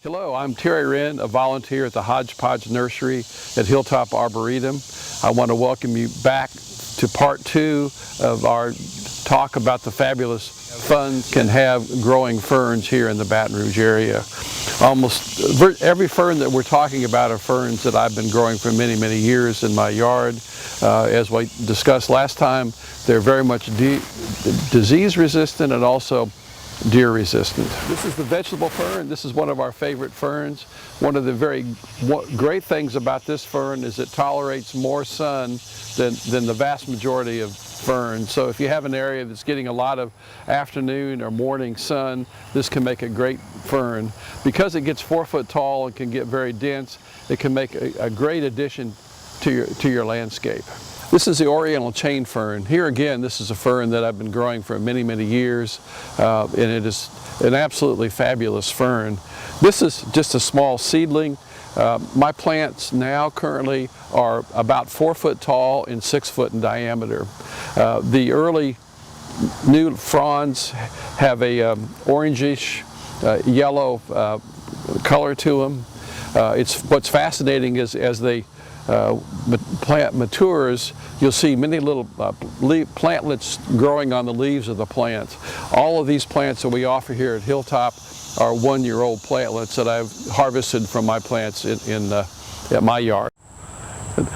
Hello, I'm Terry Rehn, a volunteer at the Hodge Podge Nursery at Hilltop Arboretum. I want to welcome you back to part 2 of our talk about the fabulous fun can have growing ferns here in the Baton Rouge area. Almost every fern that we're talking about are ferns that I've been growing for many, many years in my yard. As we discussed last time, they're very much disease resistant and also deer resistant. This is the vegetable fern. This is one of our favorite ferns. One of the very great things about this fern is it tolerates more sun than the vast majority of ferns. So if you have an area that's getting a lot of afternoon or morning sun, this can make a great fern. Because it gets 4 foot tall and can get very dense, it can make a great addition to your landscape. This is the Oriental chain fern. Here again, this is a fern that I've been growing for many, many years, and it is an absolutely fabulous fern. This is just a small seedling. My plants now currently are about 4 foot tall and 6 foot in diameter. The early new fronds have a orangish yellow color to them. What's fascinating is as the plant matures, you'll see many little plantlets growing on the leaves of the plants. All of these plants that we offer here at Hilltop are 1-year-old plantlets that I've harvested from my plants at my yard.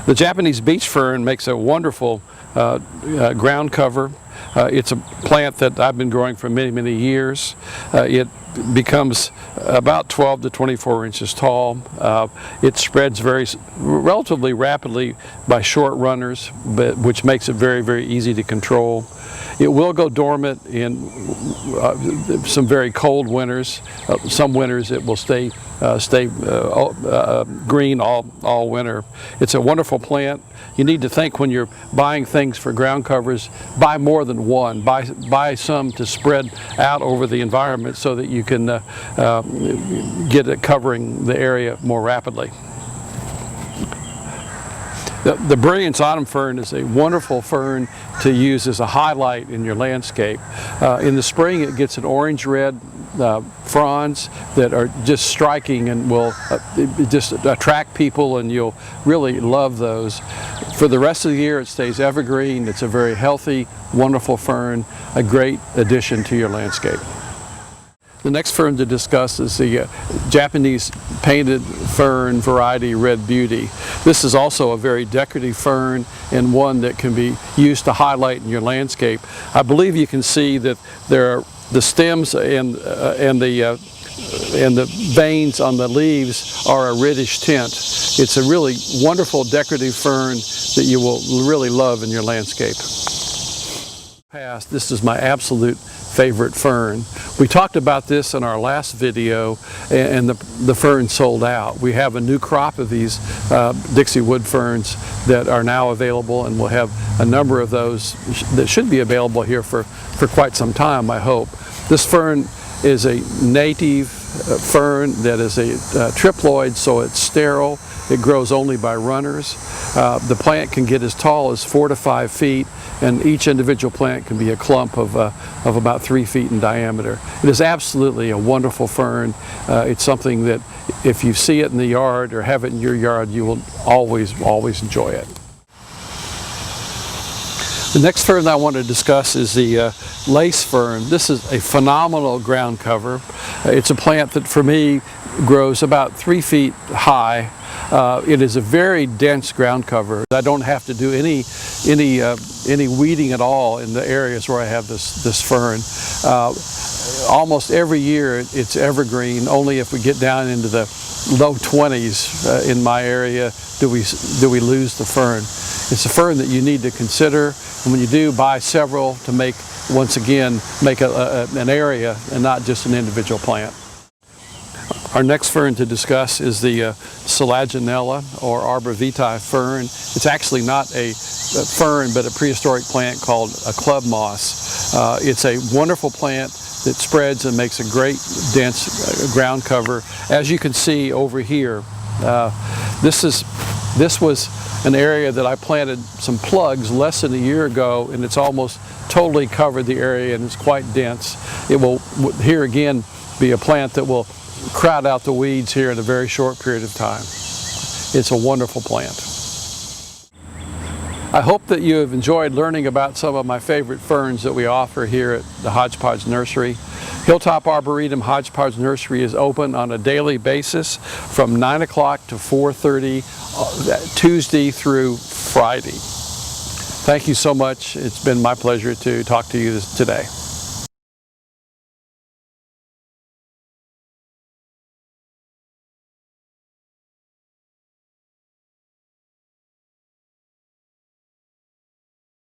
The Japanese beach fern makes a wonderful ground cover. It's a plant that I've been growing for many, many years. It becomes about 12 to 24 inches tall. It spreads relatively rapidly by short runners, which makes it very, very easy to control. It will go dormant in some very cold winters. Some winters it will stay green all winter. It's a wonderful plant. You need to think when you're buying things for ground covers, buy more than one. Buy some to spread out over the environment so that you can get it covering the area more rapidly. The Brilliance autumn fern is a wonderful fern to use as a highlight in your landscape. In the spring it gets an orange-red fronds that are just striking and will just attract people, and you'll really love those. For the rest of the year it stays evergreen. It's a very healthy, wonderful fern, a great addition to your landscape. The next fern to discuss is the Japanese painted fern variety Red Beauty. This is also a very decorative fern and one that can be used to highlight in your landscape. I believe you can see that the stems and the veins on the leaves are a reddish tint. It's a really wonderful decorative fern that you will really love in your landscape. This is my absolute favorite fern. We talked about this in our last video, and the fern sold out. We have a new crop of these Dixie wood ferns that are now available, and we'll have a number of those that should be available here for quite some time, I hope. This fern is a native fern that is a triploid, so it's sterile. It grows only by runners. The plant can get as tall as 4 to 5 feet, and each individual plant can be a clump of about 3 feet in diameter. It is absolutely a wonderful fern. It's something that if you see it in the yard or have it in your yard, you will always enjoy it. The next fern I want to discuss is the lace fern. This is a phenomenal ground cover. It's a plant that for me grows about 3 feet high. It is a very dense ground cover. I don't have to do any weeding at all in the areas where I have this fern. Almost every year it's evergreen. Only if we get down into the low 20s in my area do we lose the fern. It's a fern that you need to consider, and when you do, buy several to make an area and not just an individual plant. Our next fern to discuss is the Selaginella or arborvitae fern. It's actually not a fern but a prehistoric plant called a club moss. It's a wonderful plant that spreads and makes a great dense ground cover. As you can see over here, this was an area that I planted some plugs less than a year ago, and it's almost totally covered the area and it's quite dense. It will here again be a plant that will crowd out the weeds here in a very short period of time. It's a wonderful plant. I hope that you have enjoyed learning about some of my favorite ferns that we offer here at the Hodge Podge Nursery. Hilltop Arboretum Hodge Podge Nursery is open on a daily basis from 9 o'clock to 4:30 Tuesday through Friday. Thank you so much. It's been my pleasure to talk to you today.